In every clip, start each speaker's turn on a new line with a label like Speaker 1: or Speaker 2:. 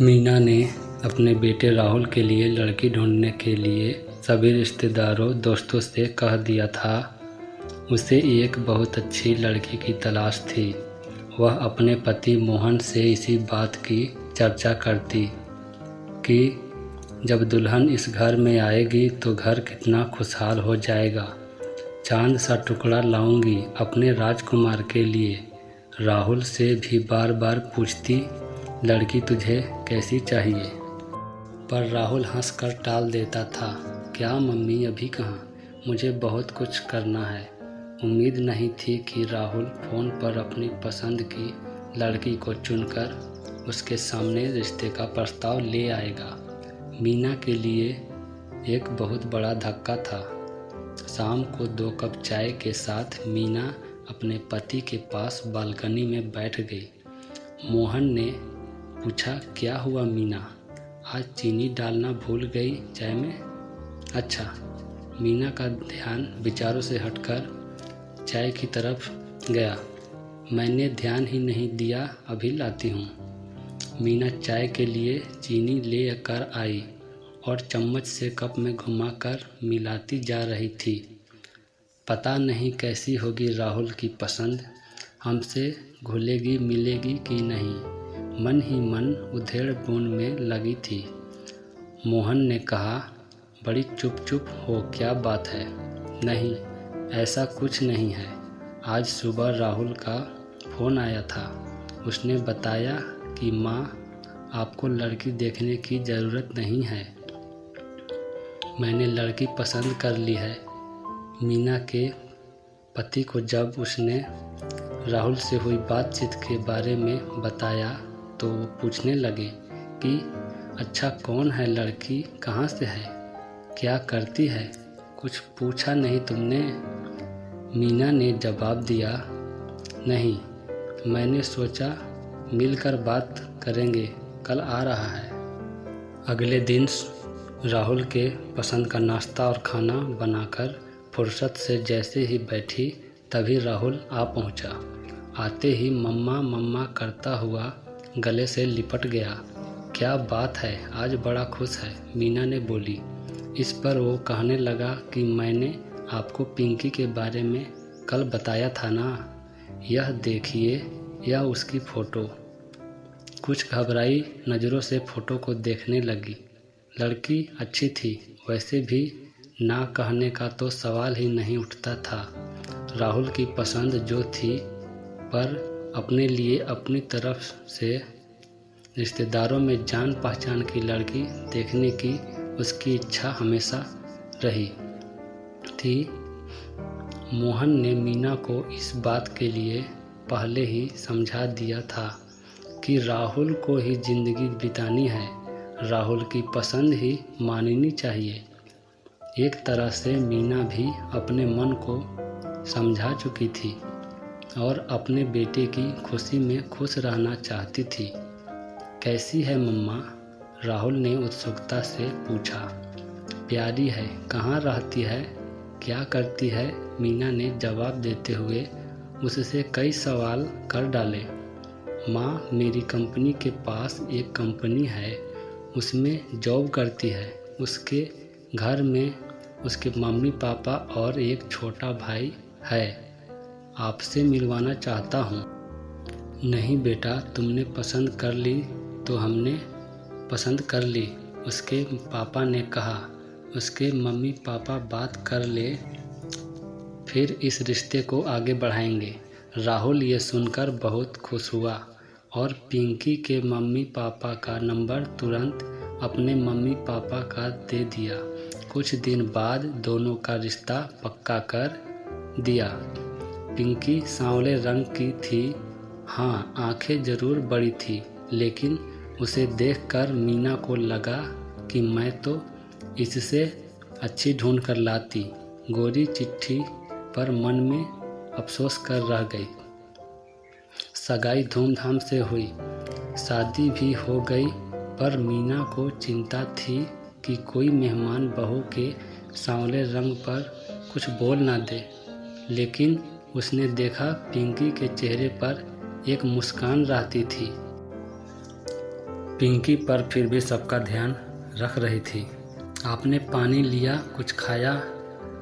Speaker 1: मीना ने अपने बेटे राहुल के लिए लड़की ढूंढने के लिए सभी रिश्तेदारों दोस्तों से कह दिया था। उसे एक बहुत अच्छी लड़की की तलाश थी। वह अपने पति मोहन से इसी बात की चर्चा करती कि जब दुल्हन इस घर में आएगी तो घर कितना खुशहाल हो जाएगा। चांद सा टुकड़ा लाऊंगी अपने राजकुमार के लिए। राहुल से भी बार बार पूछती, लड़की तुझे कैसी चाहिए? पर राहुल हंसकर टाल देता था। क्या मम्मी, अभी कहाँ, मुझे बहुत कुछ करना है। उम्मीद नहीं थी कि राहुल फ़ोन पर अपनी पसंद की लड़की को चुनकर उसके सामने रिश्ते का प्रस्ताव ले आएगा। मीना के लिए एक बहुत बड़ा धक्का था। शाम को 2 कप चाय के साथ मीना अपने पति के पास बालकनी में बैठ गई। मोहन ने पूछा, क्या हुआ मीना, आज चीनी डालना भूल गई चाय में? अच्छा। मीना का ध्यान विचारों से हटकर चाय की तरफ गया। मैंने ध्यान ही नहीं दिया, अभी लाती हूँ। मीना चाय के लिए चीनी ले कर आई और चम्मच से कप में घुमाकर मिलाती जा रही थी। पता नहीं कैसी होगी राहुल की पसंद, हमसे घुलेगी मिलेगी कि नहीं। मन ही मन उधेड़-बुन में लगी थी। मोहन ने कहा, बड़ी चुप चुप हो, क्या बात है? नहीं, ऐसा कुछ नहीं है। आज सुबह राहुल का फ़ोन आया था। उसने बताया कि माँ, आपको लड़की देखने की ज़रूरत नहीं है, मैंने लड़की पसंद कर ली है। मीना के पति को जब उसने राहुल से हुई बातचीत के बारे में बताया तो वो पूछने लगे कि अच्छा, कौन है लड़की, कहाँ से है, क्या करती है, कुछ पूछा नहीं तुमने? मीना ने जवाब दिया, नहीं, मैंने सोचा मिलकर बात करेंगे, कल आ रहा है। अगले दिन राहुल के पसंद का नाश्ता और खाना बनाकर फुर्सत से जैसे ही बैठी तभी राहुल आ पहुंचा। आते ही मम्मा मम्मा करता हुआ गले से लिपट गया। क्या बात है, आज बड़ा खुश है, मीना ने बोली। इस पर वो कहने लगा कि मैंने आपको पिंकी के बारे में कल बताया था ना, यह देखिए, यह उसकी फ़ोटो। कुछ घबराई नज़रों से फ़ोटो को देखने लगी। लड़की अच्छी थी, वैसे भी ना कहने का तो सवाल ही नहीं उठता था। राहुल की पसंद जो थी, पर अपने लिए अपनी तरफ से रिश्तेदारों में जान पहचान की लड़की देखने की उसकी इच्छा हमेशा रही थी। मोहन ने मीना को इस बात के लिए पहले ही समझा दिया था कि राहुल को ही ज़िंदगी बितानी है, राहुल की पसंद ही माननी चाहिए। एक तरह से मीना भी अपने मन को समझा चुकी थी और अपने बेटे की खुशी में खुश रहना चाहती थी। कैसी है मम्मा? राहुल ने उत्सुकता से पूछा। प्यारी है, कहाँ रहती है, क्या करती है? मीना ने जवाब देते हुए उससे कई सवाल कर डाले। माँ, मेरी कंपनी के पास एक कंपनी है, उसमें जॉब करती है। उसके घर में उसके मम्मी पापा और एक छोटा भाई है, आपसे मिलवाना चाहता हूँ। नहीं बेटा, तुमने पसंद कर ली तो हमने पसंद कर ली, उसके पापा ने कहा। उसके मम्मी पापा बात कर ले, फिर इस रिश्ते को आगे बढ़ाएंगे। राहुल ये सुनकर बहुत खुश हुआ और पिंकी के मम्मी पापा का नंबर तुरंत अपने मम्मी पापा का दे दिया। कुछ दिन बाद दोनों का रिश्ता पक्का कर दिया। पिंकी सांवले रंग की थी, हाँ, आंखें जरूर बड़ी थी, लेकिन उसे देखकर मीना को लगा कि मैं तो इससे अच्छी ढूंढ कर लाती। गोरी चिट्ठी पर मन में अफसोस कर रह गई। सगाई धूमधाम से हुई, शादी भी हो गई, पर मीना को चिंता थी कि कोई मेहमान बहू के सांवले रंग पर कुछ बोल ना दे। लेकिन उसने देखा पिंकी के चेहरे पर एक मुस्कान रहती थी। पिंकी पर फिर भी सबका ध्यान रख रही थी। आपने पानी लिया, कुछ खाया,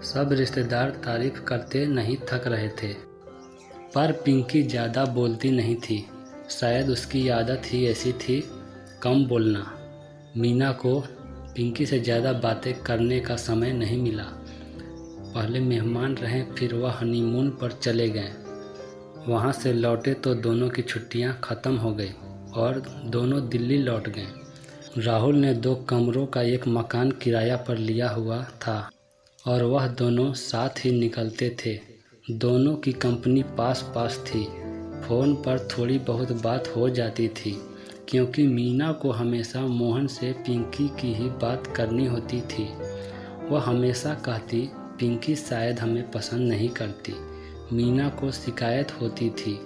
Speaker 1: सब रिश्तेदार तारीफ करते नहीं थक रहे थे। पर पिंकी ज़्यादा बोलती नहीं थी, शायद उसकी आदत ही ऐसी थी, कम बोलना। मीना को पिंकी से ज़्यादा बातें करने का समय नहीं मिला। पहले मेहमान रहे, फिर वह हनीमून पर चले गए। वहाँ से लौटे तो दोनों की छुट्टियाँ ख़त्म हो गई और दोनों दिल्ली लौट गए। राहुल ने 2 कमरों का एक मकान किराया पर लिया हुआ था और वह दोनों साथ ही निकलते थे। दोनों की कंपनी पास पास थी। फ़ोन पर थोड़ी बहुत बात हो जाती थी, क्योंकि मीना को हमेशा मोहन से पिंकी की ही बात करनी होती थी। वह हमेशा कहती, पिंकी शायद हमें पसंद नहीं करती। मीना को शिकायत होती थी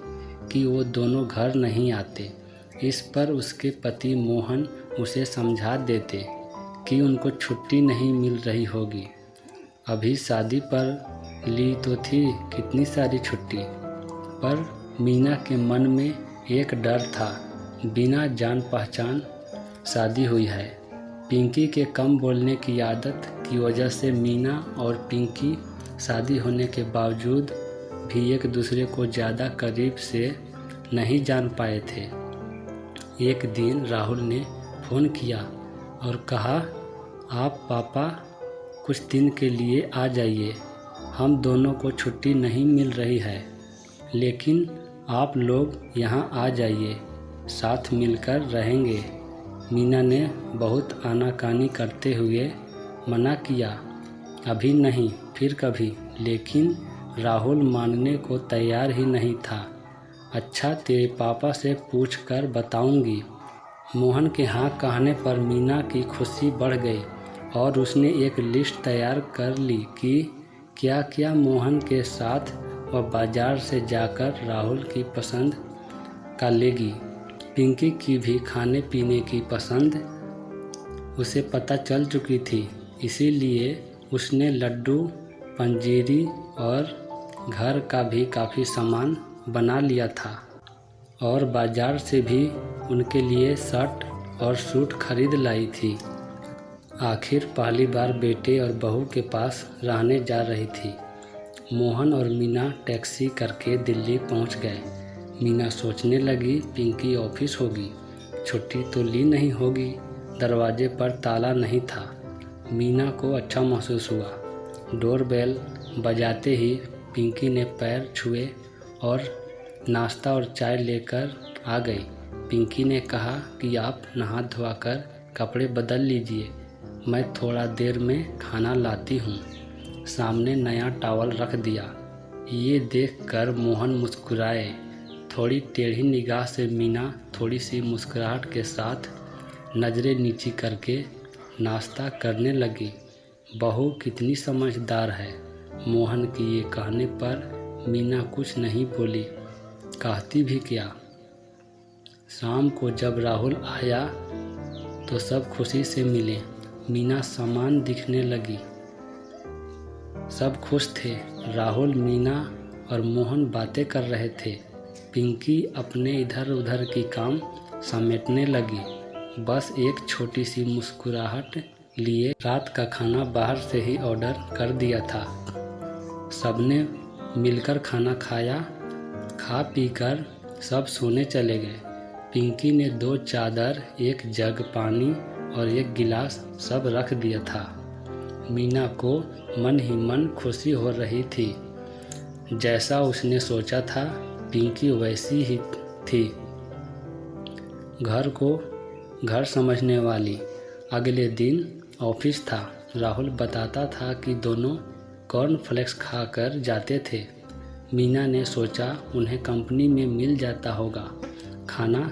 Speaker 1: कि वो दोनों घर नहीं आते। इस पर उसके पति मोहन उसे समझा देते कि उनको छुट्टी नहीं मिल रही होगी। अभी शादी पर ली तो थी कितनी सारी छुट्टी। पर मीना के मन में एक डर था, बिना जान पहचान शादी हुई है। पिंकी के कम बोलने की आदत की वजह से मीना और पिंकी शादी होने के बावजूद भी एक दूसरे को ज़्यादा करीब से नहीं जान पाए थे। एक दिन राहुल ने फ़ोन किया और कहा, आप पापा कुछ दिन के लिए आ जाइए। हम दोनों को छुट्टी नहीं मिल रही है, लेकिन आप लोग यहाँ आ जाइए, साथ मिलकर रहेंगे। मीना ने बहुत आनाकानी करते हुए मना किया, अभी नहीं, फिर कभी। लेकिन राहुल मानने को तैयार ही नहीं था। अच्छा, तेरे पापा से पूछ कर बताऊंगी। मोहन के हाँ कहने पर मीना की खुशी बढ़ गई और उसने एक लिस्ट तैयार कर ली कि क्या क्या मोहन के साथ वह बाजार से जाकर राहुल की पसंद का लेगी। पिंकी की भी खाने पीने की पसंद उसे पता चल चुकी थी, इसीलिए उसने लड्डू, पंजीरी और घर का भी काफ़ी सामान बना लिया था और बाज़ार से भी उनके लिए शर्ट और सूट खरीद लाई थी। आखिर पहली बार बेटे और बहू के पास रहने जा रही थी। मोहन और मीना टैक्सी करके दिल्ली पहुंच गए। मीना सोचने लगी, पिंकी ऑफिस होगी, छुट्टी तो ली नहीं होगी। दरवाजे पर ताला नहीं था। मीना को अच्छा महसूस हुआ। डोरबेल बजाते ही पिंकी ने पैर छुए और नाश्ता और चाय लेकर आ गई। पिंकी ने कहा कि आप नहा धोआ कर कपड़े बदल लीजिए, मैं थोड़ा देर में खाना लाती हूँ। सामने नया टॉवल रख दिया। ये देखकर मोहन मुस्कुराए। थोड़ी टेढ़ी निगाह से मीना थोड़ी सी मुस्कुराहट के साथ नज़रें नीची करके नाश्ता करने लगी। बहू कितनी समझदार है। मोहन की ये कहने पर मीना कुछ नहीं बोली, कहती भी क्या। शाम को जब राहुल आया तो सब खुशी से मिले। मीना समान दिखने लगी। सब खुश थे। राहुल, मीना और मोहन बातें कर रहे थे। पिंकी अपने इधर उधर की काम समेटने लगी। बस एक छोटी सी मुस्कुराहट लिए रात का खाना बाहर से ही ऑर्डर कर दिया था। सबने मिलकर खाना खाया। खा पी कर सब सोने चले गए। पिंकी ने 2 चादर, 1 जग पानी और 1 गिलास सब रख दिया था। मीना को मन ही मन खुशी हो रही थी। जैसा उसने सोचा था पिंकी वैसी ही थी, घर समझने वाली। अगले दिन ऑफिस था। राहुल बताता था कि दोनों कॉर्नफ्लेक्स खाकर जाते थे। मीना ने सोचा उन्हें कंपनी में मिल जाता होगा खाना,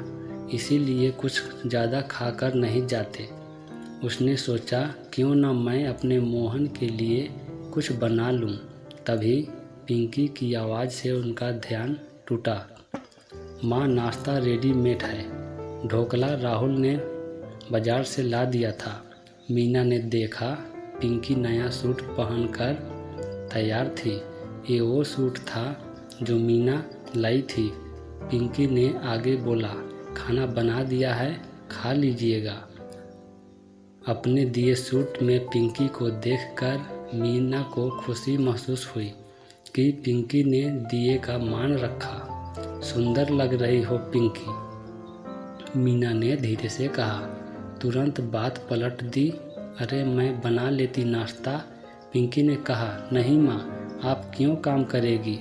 Speaker 1: इसीलिए कुछ ज़्यादा खाकर नहीं जाते। उसने सोचा क्यों न मैं अपने मोहन के लिए कुछ बना लूं। तभी पिंकी की आवाज़ से उनका ध्यान टूटा। माँ, नाश्ता रेडीमेड है। ढोकला राहुल ने बाजार से ला दिया था। मीना ने देखा पिंकी नया सूट पहनकर तैयार थी। ये वो सूट था जो मीना लाई थी। पिंकी ने आगे बोला, खाना बना दिया है, खा लीजिएगा। अपने दिए सूट में पिंकी को देखकर मीना को खुशी महसूस हुई कि पिंकी ने दिए का मान रखा। सुंदर लग रही हो पिंकी, मीना ने धीरे से कहा। तुरंत बात पलट दी। अरे मैं बना लेती नाश्ता। पिंकी ने कहा, नहीं माँ, आप क्यों काम करेगी।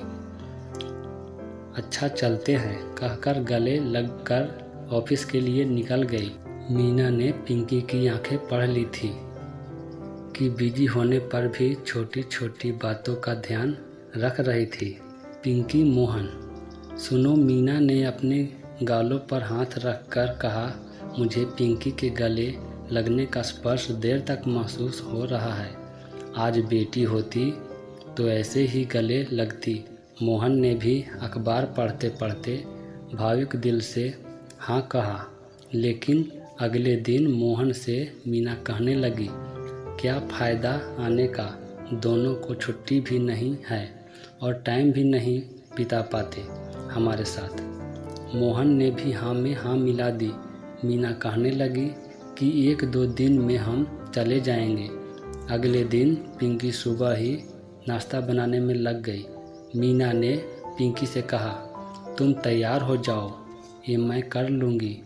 Speaker 1: अच्छा चलते हैं, कहकर गले लगकर ऑफिस के लिए निकल गई। मीना ने पिंकी की आंखें पढ़ ली थी कि बिजी होने पर भी छोटी छोटी बातों का ध्यान रख रही थी। पिंकी मोहन। सुनो, मीना ने अपने गालों पर हाथ रखकर कहा, मुझे पिंकी के गले लगने का स्पर्श देर तक महसूस हो रहा है। आज बेटी होती तो ऐसे ही गले लगती। मोहन ने भी अखबार पढ़ते पढ़ते भावुक दिल से हाँ कहा। लेकिन अगले दिन मोहन से मीना कहने लगी, क्या फ़ायदा आने का, दोनों को छुट्टी भी नहीं है और टाइम भी नहीं बिता पाते हमारे साथ। मोहन ने भी हाँ में हाँ मिला दी। मीना कहने लगी कि 1-2 दिन में हम चले जाएंगे। अगले दिन पिंकी सुबह ही नाश्ता बनाने में लग गई। मीना ने पिंकी से कहा, तुम तैयार हो जाओ, ये मैं कर लूँगी।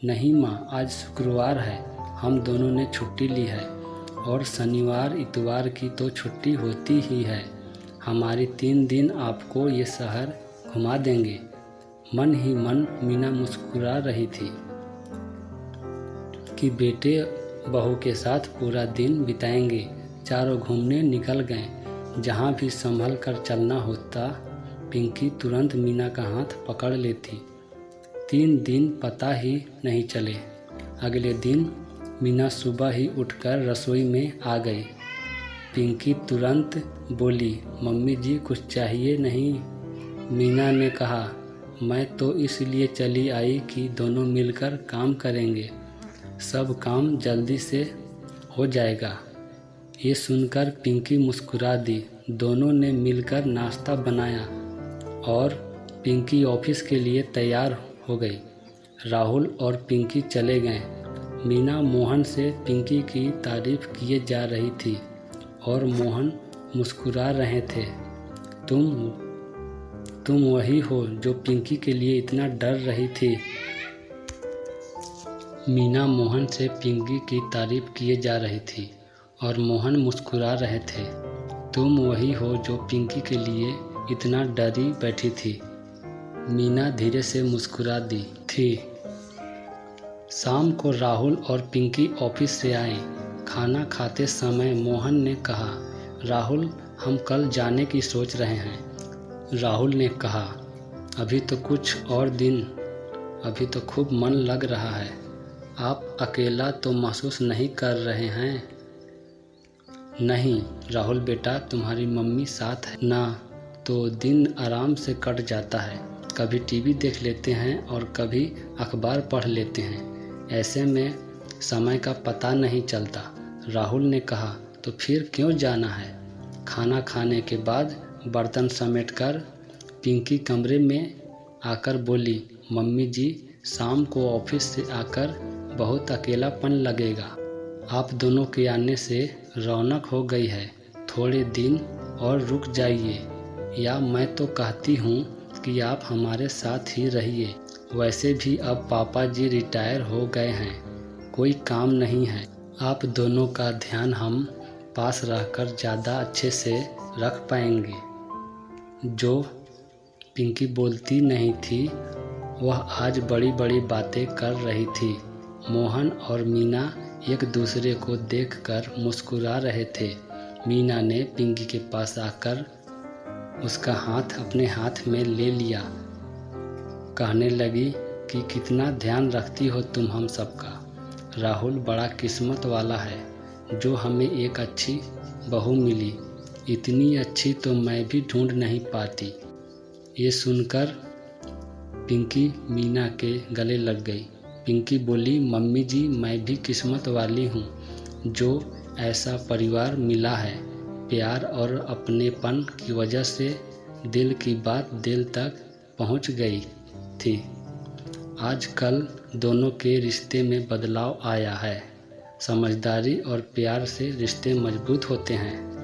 Speaker 1: नहीं माँ, आज शुक्रवार है, हम दोनों ने छुट्टी ली है और शनिवार इतवार की तो छुट्टी होती ही है। हमारी 3 दिन आपको ये शहर घुमा देंगे। मन ही मन मीना मुस्कुरा रही थी कि बेटे बहू के साथ पूरा दिन बिताएंगे। चारों घूमने निकल गए। जहाँ भी संभल कर चलना होता, पिंकी तुरंत मीना का हाथ पकड़ लेती। 3 दिन पता ही नहीं चले। अगले दिन मीना सुबह ही उठकर रसोई में आ गई। पिंकी तुरंत बोली, मम्मी जी कुछ चाहिए नहीं। मीना ने कहा, मैं तो इसलिए चली आई कि दोनों मिलकर काम करेंगे, सब काम जल्दी से हो जाएगा। ये सुनकर पिंकी मुस्कुरा दी। दोनों ने मिलकर नाश्ता बनाया और पिंकी ऑफिस के लिए तैयार हो गई। राहुल और पिंकी चले गए। मीना मोहन से पिंकी की तारीफ किए जा रही थी और मोहन मुस्कुरा रहे थे। तुम वही हो जो पिंकी के लिए इतना डर रही थी। मीना मोहन से पिंकी की तारीफ किए जा रही थी और मोहन मुस्कुरा रहे थे। तुम वही हो जो पिंकी के लिए इतना डरी बैठी थी। मीना धीरे से मुस्कुरा दी थी। शाम को राहुल और पिंकी ऑफिस से आए। खाना खाते समय मोहन ने कहा, राहुल हम कल जाने की सोच रहे हैं। राहुल ने कहा, अभी तो कुछ और दिन, अभी तो खूब मन लग रहा है। आप अकेला तो महसूस नहीं कर रहे हैं। नहीं राहुल बेटा, तुम्हारी मम्मी साथ है ना, तो दिन आराम से कट जाता है। कभी टीवी देख लेते हैं और कभी अखबार पढ़ लेते हैं। ऐसे में समय का पता नहीं चलता। राहुल ने कहा, तो फिर क्यों जाना है। खाना खाने के बाद बर्तन समेटकर पिंकी कमरे में आकर बोली, मम्मी जी शाम को ऑफिस से आकर बहुत अकेलापन लगेगा। आप दोनों के आने से रौनक हो गई है। थोड़े दिन और रुक जाइए, या मैं तो कहती हूँ कि आप हमारे साथ ही रहिए। वैसे भी अब पापा जी रिटायर हो गए हैं, कोई काम नहीं है। आप दोनों का ध्यान हम पास रहकर ज़्यादा अच्छे से रख पाएंगे। जो पिंकी बोलती नहीं थी, वह आज बड़ी बड़ी बातें कर रही थी। मोहन और मीना एक दूसरे को देखकर मुस्कुरा रहे थे। मीना ने पिंकी के पास आकर उसका हाथ अपने हाथ में ले लिया। कहने लगी कि कितना ध्यान रखती हो तुम हम सबका। राहुल बड़ा किस्मत वाला है जो हमें एक अच्छी बहू मिली। इतनी अच्छी तो मैं भी ढूंढ नहीं पाती। ये सुनकर पिंकी मीना के गले लग गई। पिंकी बोली, मम्मी जी मैं भी किस्मत वाली हूँ जो ऐसा परिवार मिला है। प्यार और अपनेपन की वजह से दिल की बात दिल तक पहुँच गई थी। आजकल दोनों के रिश्ते में बदलाव आया है। समझदारी और प्यार से रिश्ते मजबूत होते हैं।